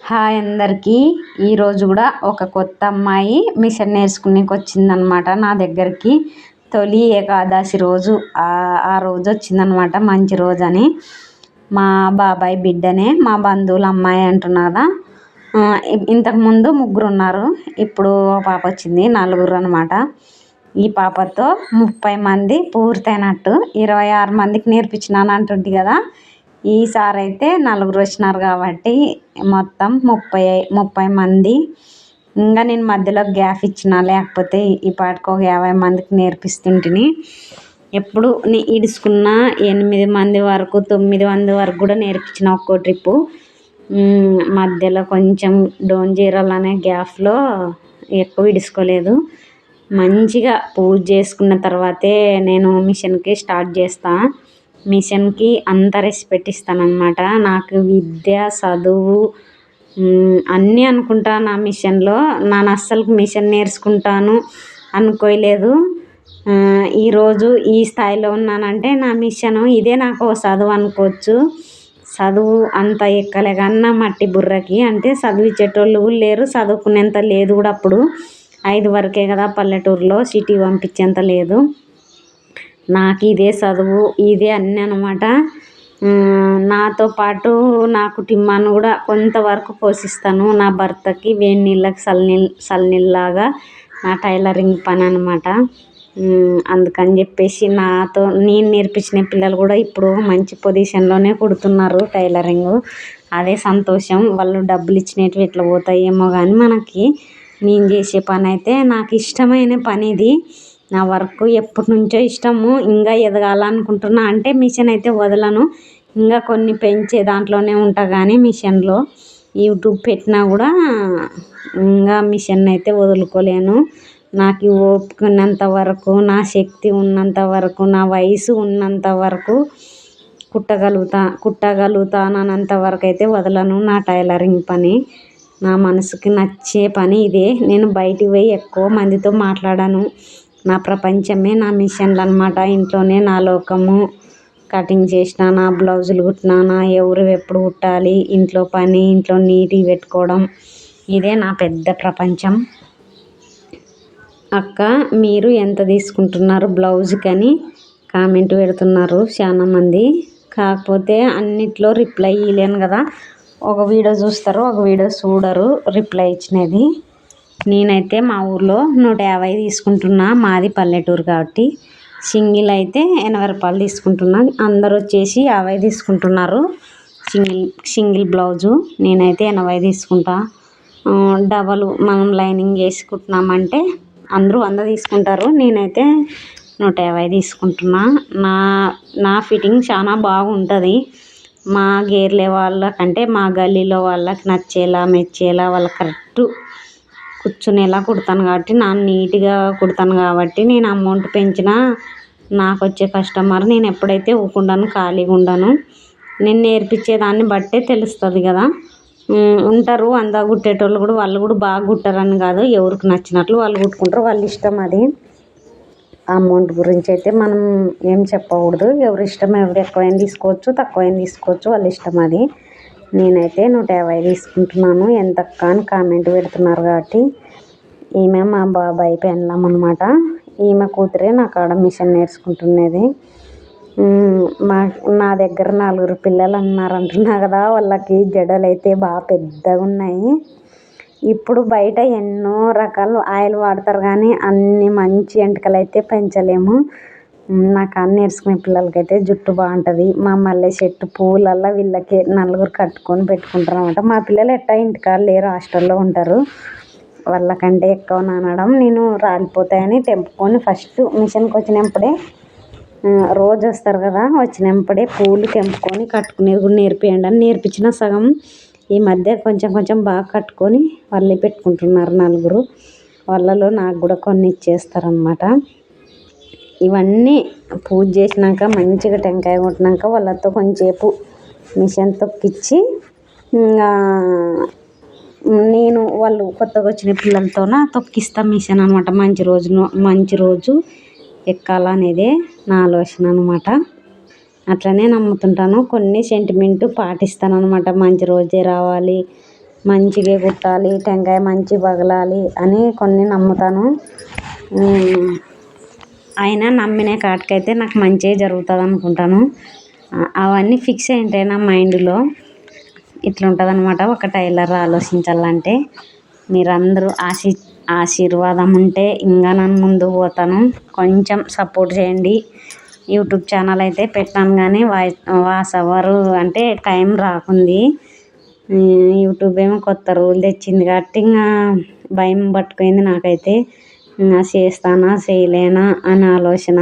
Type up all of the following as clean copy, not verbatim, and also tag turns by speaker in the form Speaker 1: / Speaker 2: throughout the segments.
Speaker 1: Hi అందరికీ. ఈరోజు కూడా ఒక కొత్త అమ్మాయి మిషన్ నేర్చుకునేకి వచ్చిందనమాట నా దగ్గరికి. తొలి ఏకాదశి రోజు ఆ రోజు వచ్చిందనమాట. మంచి రోజు అని మా బాబాయ్ బిడ్డనే, మా బంధువుల అమ్మాయి అంటున్నా కదా. ఇంతకుముందు ముగ్గురు ఉన్నారు, ఇప్పుడు పాప వచ్చింది, నలుగురు అనమాట. ఈ పాపతో 30 మంది పూర్తయినట్టు. 26 మందికి నేర్పించినాను అంటుంది కదా. ఈసారి అయితే నలుగురు వచ్చినారు కాబట్టి మొత్తం 30 మంది. ఇంకా నేను మధ్యలో గ్యాప్ ఇచ్చిన, లేకపోతే ఈ పాటికి ఒక 50 మందికి నేర్పిస్తుంటిని. ఎప్పుడు ఇడుచుకున్న 8 మంది వరకు 9 మంది వరకు కూడా నేర్పించిన ఒక్కో ట్రిప్పు. మధ్యలో కొంచెం డోన్ జీరాలనే గ్యాప్లో ఎక్కువ ఇడుచుకోలేదు. మంచిగా పూజ చేసుకున్న తర్వాతే నేను మిషన్కి స్టార్ట్ చేస్తాను. మిషన్కి అంత రెస్పెక్ట్ ఇస్తానన్నమాట. నాకు విద్య, చదువు అన్నీ అనుకుంటా నా మిషన్లో. నేను అస్సలు మిషన్ నేర్చుకుంటాను అనుకోలేదు. ఈరోజు ఈ స్థాయిలో ఉన్నానంటే నా మిషను ఇదే. నాకు చదువు అనుకోవచ్చు. చదువు అంత ఎక్కలే కానీ నా మట్టి బుర్రకి, అంటే చదివించేటోళ్ళు లేరు, చదువుకునేంత లేదు కూడా. అప్పుడు 5 వరకే కదా పల్లెటూరులో, సిటీ పంపించేంత లేదు. నాకు ఇదే చదువు, ఇదే అన్నీ అనమాట. నాతో పాటు నా కుటుంబాన్ని కూడా కొంతవరకు పోషిస్తాను. నా భర్తకి వేడి నీళ్ళకి చల్లనీళ్ళలాగా నా టైలరింగ్ పని అనమాట. అందుకని చెప్పేసి నేను నేర్పించిన పిల్లలు కూడా ఇప్పుడు మంచి పొజిషన్లోనే కుడుతున్నారు టైలరింగ్. అదే సంతోషం. వాళ్ళు డబ్బులు ఇచ్చినవి ఎట్లా పోతాయేమో కానీ మనకి నేను చేసే పని అయితే నాకు ఇష్టమైన పని ఇది. నా వర్క్ ఎప్పటి నుంచో ఇష్టము, ఇంకా ఎదగాలనుకుంటున్నా. అంటే మిషన్ అయితే వదలను, ఇంకా కొన్ని పెంచే దాంట్లోనే ఉంటా. కానీ మిషన్లో యూట్యూబ్ పెట్టినా కూడా ఇంకా మిషన్ అయితే వదులుకోలేను. నాకు ఓపిక ఉన్నంత వరకు, నా శక్తి ఉన్నంత వరకు, నా వయసు ఉన్నంత వరకు కుట్టగలుగుతానంత వరకు అయితే వదలను నా టైలరింగ్ పని. నా మనసుకి నచ్చే పని ఇదే. నేను బయటికి పోయి ఎక్కువ మందితో మాట్లాడాను. నా ప్రపంచమే నా మిషన్లు అనమాట. ఇంట్లోనే నా లోకము. కటింగ్ చేసినానా, బ్లౌజులు కుట్టినానా, ఎవరు ఎప్పుడు కుట్టాలి, ఇంట్లో పని, ఇంట్లో నీట్గా పెట్టుకోవడం, ఇదే నా పెద్ద ప్రపంచం. అక్క మీరు ఎంత తీసుకుంటున్నారు బ్లౌజ్కి అని కామెంట్ పెడుతున్నారు చాలామంది. కాకపోతే అన్నిట్లో రిప్లై ఇవ్వలేను కదా. ఒక వీడియో చూస్తారు, ఒక వీడియో చూడరు రిప్లై ఇచ్చినది. నేనైతే మా ఊర్లో 150 తీసుకుంటున్నా. మాది పల్లెటూరు కాబట్టి. సింగిల్ అయితే 80 రూపాయలు తీసుకుంటున్నా. అందరూ వచ్చేసి 50 తీసుకుంటున్నారు సింగిల్ బ్లౌజు. నేనైతే 80 తీసుకుంటా. డబల్ మనం లైనింగ్ వేసి కుట్టినామంటే అందరూ 100 తీసుకుంటారు. నేనైతే 150 తీసుకుంటున్నా. నా ఫిట్టింగ్ చాలా బాగుంటుంది. మా గేర్లే వాళ్ళకంటే మా గల్లీలో వాళ్ళకి నచ్చేలా, మెచ్చేలా, వాళ్ళకి కరెక్ట్ కూర్చునేలా కుడతాను కాబట్టి, నేను నీట్గా కుడతాను కాబట్టి. నేను అమౌంట్ పెంచినా నాకు వచ్చే కస్టమర్, నేను ఎప్పుడైతే ఊకుండాను, ఖాళీగా ఉండను. నేను నేర్పించేదాన్ని బట్టే తెలుస్తుంది కదా. ఉంటారు అందా కుట్టేటోళ్ళు కూడా, వాళ్ళు కూడా బాగా కుట్టారని కాదు, ఎవరికి నచ్చినట్లు వాళ్ళు కుట్టుకుంటారు, వాళ్ళ ఇష్టం అది. అమౌంట్ గురించి అయితే మనం ఏం చెప్పకూడదు. ఎవరి ఇష్టం, ఎవరు ఎక్కువైనా తీసుకోవచ్చు, తక్కువైనా తీసుకోవచ్చు, వాళ్ళ ఇష్టం అది. నేనైతే 150 తీసుకుంటున్నాను. ఎంతక్క అని కామెంట్ పెడుతున్నారు కాబట్టి. ఈమె మా బాబాయ్ పెళ్ళాం అనమాట. ఈమె కూతురే నా కాడ మిషన్ నేర్చుకుంటున్నది. నా దగ్గర 4 పిల్లలు అన్నారంటున్నా కదా. వాళ్ళకి జడలు అయితే బాగా పెద్దగా ఉన్నాయి. ఇప్పుడు బయట ఎన్నో రకాలు ఆయిల్ వాడతారు కానీ అన్ని మంచి ఎంటికలు అయితే పెంచలేము. నా కాడ నేర్చుకునే పిల్లలకైతే జుట్టు బాగుంటుంది. మా మల్లె చెట్టు పూలల్లో వీళ్ళకి 4 కట్టుకొని పెట్టుకుంటారు అనమాట. మా పిల్లలు ఎట్టా ఇంటికాడ లేరు, హాస్టల్లో ఉంటారు. వాళ్ళకంటే ఎక్కువ నానడం, నేను రాలిపోతాయని తెంపుకొని ఫస్ట్ మిషన్కి వచ్చినప్పుడే, రోజు వస్తారు కదా, వచ్చినప్పుడే పూలు తెంపుకొని కట్టుకునేది కూడా నేర్పియండి అని నేర్పించిన. సగం ఈ మధ్య కొంచెం బాగా కట్టుకొని వాళ్ళే పెట్టుకుంటున్నారు 4. వాళ్ళలో నాకు కూడా కొన్ని ఇచ్చేస్తారనమాట. ఇవన్నీ పూజ చేసినాక మంచిగా టెంకాయ కొట్టినాక వాళ్ళతో కొంచెంసేపు మిషన్ తొక్కిచ్చి, నేను వాళ్ళు కొత్తగా వచ్చిన పిల్లలతోన తొక్కిస్తా మిషన్ అనమాట. మంచి రోజు ఎక్కాలనేదే నా ఆలోచన అనమాట. అట్లనే నమ్ముతుంటాను. కొన్ని సెంటిమెంట్ పాటిస్తాను అనమాట. మంచి రోజే రావాలి, మంచిగా కుట్టాలి, టెంకాయ మంచి పగలాలి అని కొన్ని నమ్ముతాను. అయినా నమ్మిన కాటికైతే నాకు మంచిగా జరుగుతుంది అనుకుంటాను. అవన్నీ ఫిక్స్ అయింటాయి నా మైండ్లో. ఇట్లా ఉంటుంది అనమాట ఒక టైలర్ ఆలోచించాలంటే. మీరందరూ ఆశీర్వాదం ఉంటే ఇంకా నన్ను ముందు పోతాను. కొంచెం సపోర్ట్ చేయండి. యూట్యూబ్ ఛానల్ అయితే పెట్టాను కానీ వాయిస్ ఓవర్ అంటే టైం రాకుంది. యూట్యూబ్ ఏమో కొత్త రూల్ తెచ్చింది కాబట్టి ఇంకా భయం పట్టుకుంది నాకైతే. ఇంకా చేస్తానా చేయలేనా అని ఆలోచన.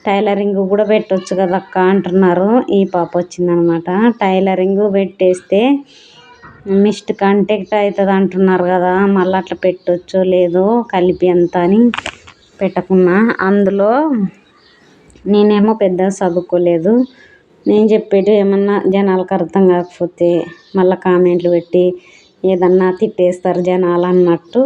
Speaker 1: టైలరింగ్ కూడా పెట్టవచ్చు కదా అక్క అంటున్నారు. ఈ పాప వచ్చిందనమాట. టైలరింగ్ పెట్టేస్తే మిస్డ్ కాంటాక్ట్ అవుతుంది అంటున్నారు కదా, మళ్ళీ అట్లా పెట్టొచ్చో లేదో కలిపి అంత అని పెట్టకున్నా. అందులో నేనేమో పెద్దగా చదువుకోలేదు. నేను చెప్పేటి ఏమన్నా జనాలకు అర్థం కాకపోతే మళ్ళీ కామెంట్లు పెట్టి ఏదన్నా తిట్టేస్తారు జనాలు అన్నట్టు.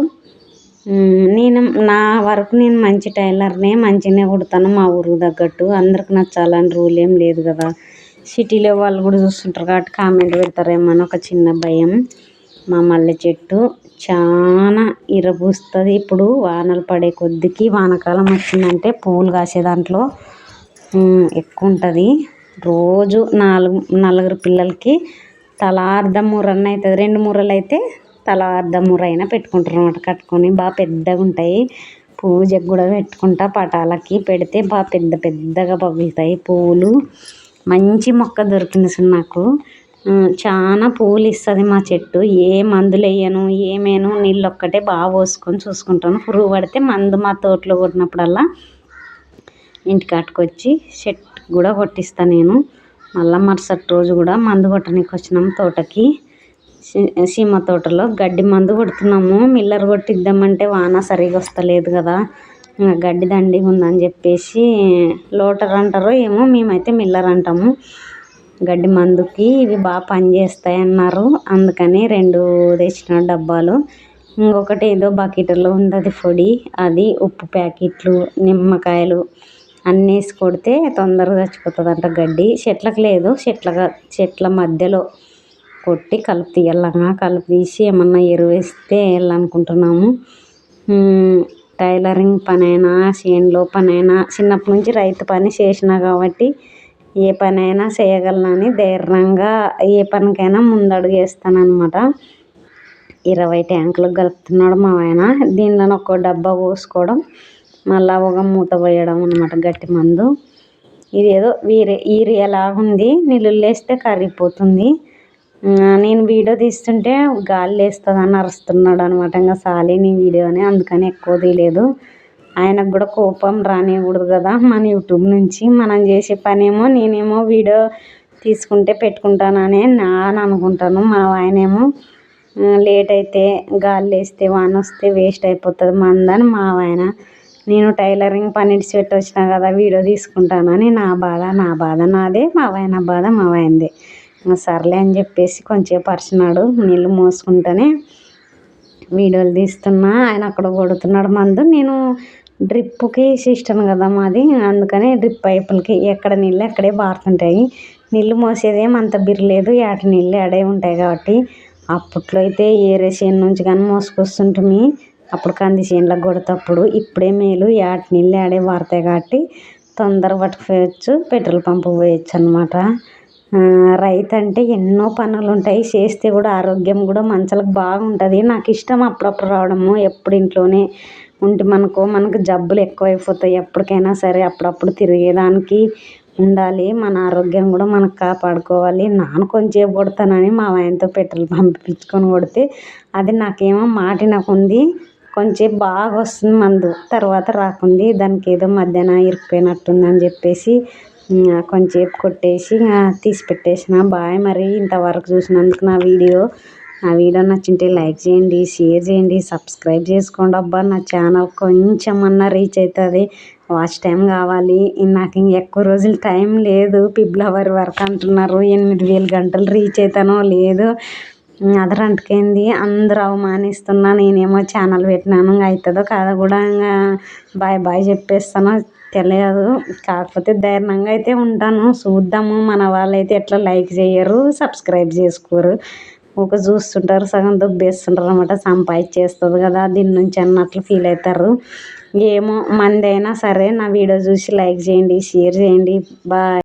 Speaker 1: నేను నా వరకు నేను మంచి టైలర్నే, మంచిగానే కుడతాను మా ఊరికి తగ్గట్టు. అందరికి నచ్చాలని రూల్ ఏం లేదు కదా. సిటీలో వాళ్ళు కూడా చూస్తుంటారు కాబట్టి కామెంట్ పెడతారేమో అని ఒక చిన్న భయం. మా మల్లె చెట్టు చాలా ఇరబూస్తుంది. ఇప్పుడు వానలు పడే కొద్దికి వానాకాలం వచ్చిందంటే పూలు కాసే దాంట్లో ఎక్కువ ఉంటుంది. రోజు నలుగురు పిల్లలకి తలా అర్ధం మూరన్న అవుతుంది. 2 మూరలు అయితే తలా అర్ధం మూర అయినా పెట్టుకుంటారు అన్నమాట కట్టుకొని. బాగా పెద్దగా ఉంటాయి. పూజకు కూడా పెట్టుకుంటా. పటాలకి పెడితే బాగా పెద్ద పెద్దగా పగులుతాయి పువ్వులు. మంచి మొక్క దొరికింది సార్ నాకు. చాలా పువ్వులు ఇస్తుంది మా చెట్టు. ఏ మందులు వేయను, ఏమేను, నీళ్ళు ఒక్కటే బాగా పోసుకొని చూసుకుంటాను. పురుగు పడితే మందు మా తోటలో కొట్టినప్పుడల్లా ఇంటికాటికి వచ్చి చెట్టు కూడా కొట్టిస్తాను నేను. మళ్ళీ మరుసటి రోజు కూడా మందు కొట్టడానికి వచ్చినాము తోటకి. సీమ తోటలో గడ్డి మందు కొడుతున్నాము. మిల్లర్ కొట్టిద్దామంటే వాన సరిగా వస్తలేదు కదా, గడ్డి దండిగా ఉందని చెప్పేసి లోటర్ అంటారో ఏమో, మేమైతే మిల్లర్ అంటాము. గడ్డి మందుకి ఇవి బాగా పనిచేస్తాయి అన్నారు. అందుకని 2 తెచ్చిన డబ్బాలు. ఇంకొకటి ఏదో బకెట్లో ఉంది అది పొడి. అది ఉప్పు ప్యాకెట్లు, నిమ్మకాయలు అన్నీ వేసి కొడితే తొందరగా చచ్చిపోతుందంట గడ్డి. చెట్లకు లేదు, చెట్ల మధ్యలో కొట్టి కలుపు తీయాలంగా. కలుపు తీసి ఏమన్నా ఎరువు వేస్తే వేయాలనుకుంటున్నాము. టైలరింగ్ పనైనా చేనులో పనైనా చిన్నప్పటి నుంచి రైతు పని చేసినా కాబట్టి ఏ పనైనా చేయగలనని ధైర్యంగా ఏ పనికైనా ముందడుగు వేస్తాను అనమాట. 20 ట్యాంకులు కలుపుతున్నాడు మా ఆయన. దీనిలో ఒక్కో డబ్బా పోసుకోవడం, మళ్ళీ ఒక మూత పోయడం అనమాట గట్టి మందు. ఇదేదో ఈరియలాగా ఉంది. నీళ్ళు వేస్తే కరిగిపోతుంది. నేను వీడియో తీస్తుంటే గాలి వేస్తుందని అరుస్తున్నాడు అనమాట. ఇంకా సాలే నీ వీడియో అని, అందుకని ఎక్కువ తీయలేదు. ఆయనకు కూడా కోపం రానివ్వకూడదు కదా మన యూట్యూబ్ నుంచి. మనం చేసే పనేమో నేనేమో వీడియో తీసుకుంటే పెట్టుకుంటానని అనుకుంటాను. మా ఆయనేమో లేట్ అయితే గాలి వేస్తే వాన వస్తే వేస్ట్ అయిపోతుంది మందని మా ఆయన. నేను టైలరింగ్ పని ఇడిచిపెట్టి వచ్చినా కదా వీడియో తీసుకుంటానని నా బాధ నాదే, మా ఆయన బాధ మా ఆయనదే. సర్లే అని చెప్పేసి కొంచెం పరిచినాడు. నీళ్ళు మోసుకుంటూనే వీడియోలు తీస్తున్నా. ఆయన అక్కడ కొడుతున్నాడు మందు. నేను డ్రిప్పుకి సిస్టమ్ కదా మాది, అందుకని డ్రిప్ పైపులకి ఎక్కడ నీళ్ళు అక్కడే బారుతుంటాయి. నీళ్ళు మోసేదేం అంత బిర్లేదు, ఏట నీళ్ళు ఆడే ఉంటాయి కాబట్టి. అప్పట్లో అయితే ఏరే చేను నుంచి కానీ మోసుకొస్తుంటిమి. అప్పుడు కంది చేనులకు కొడతప్పుడు. ఇప్పుడే మేలు, ఏట నీళ్ళు ఆడే పారుతాయి కాబట్టి తొందర పట్టుకుపోయచ్చు, పెట్రోల్ పంపు పోయచ్చు అనమాట. రైతు అంటే ఎన్నో పనులు ఉంటాయి. చేస్తే కూడా ఆరోగ్యం కూడా మంచాలకు బాగుంటుంది. నాకు ఇష్టం అప్పుడప్పుడు రావడము. ఎప్పుడు ఇంట్లోనే ఉంటే మనకు జబ్బులు ఎక్కువైపోతాయి. ఎప్పటికైనా సరే అప్పుడప్పుడు తిరిగేదానికి ఉండాలి. మన ఆరోగ్యం కూడా మనకు కాపాడుకోవాలి. నాన్న కొంచెం కొడతానని మా ఆయనతో పెట్రోల్ పంపించుకొని కొడితే అది నాకేమో మాటినకుంది. కొంచెం బాగా వస్తుంది మందు, తర్వాత రాకుంది. దానికి ఏదో మధ్యాహ్నం ఇరుక్కుపోయినట్టుంది అని చెప్పేసి కొంచెం కొట్టేసి తీసి పెట్టేసిన. బాయ్. మరి ఇంతవరకు చూసినందుకు నా వీడియో నచ్చింటే లైక్ చేయండి, షేర్ చేయండి, సబ్స్క్రైబ్ చేసుకోండి. అబ్బా నా ఛానల్ కొంచెమన్నా రీచ్ అవుతుంది. వాచ్ టైం కావాలి. నాకు ఎక్కువ రోజులు టైం లేదు. ఫిబ్రవరి వరకు అంటున్నారు. 8000 గంటలు రీచ్ అవుతానో లేదు అదరంటుకైంది. అందరూ అవమానిస్తున్నా. నేనేమో ఛానల్ పెట్టినాను. అవుతుందో కాదో కూడా ఇంకా బాయ్ చెప్పేస్తాను. తెలియదు. కాకపోతే ధైర్యంగా అయితే ఉంటాను. చూద్దాము. మన వాళ్ళైతే ఎట్లా లైక్ చేయరు, సబ్స్క్రైబ్ చేసుకోరు. ఒక చూస్తుంటారు, సగం దుబ్బేస్తుంటారు అనమాట. సంపాదించేస్తుంది కదా దీని నుంచి అన్నట్లు ఫీల్ అవుతారు. ఏమో మంది అయినా సరే నా వీడియో చూసి లైక్ చేయండి, షేర్ చేయండి. బాయ్.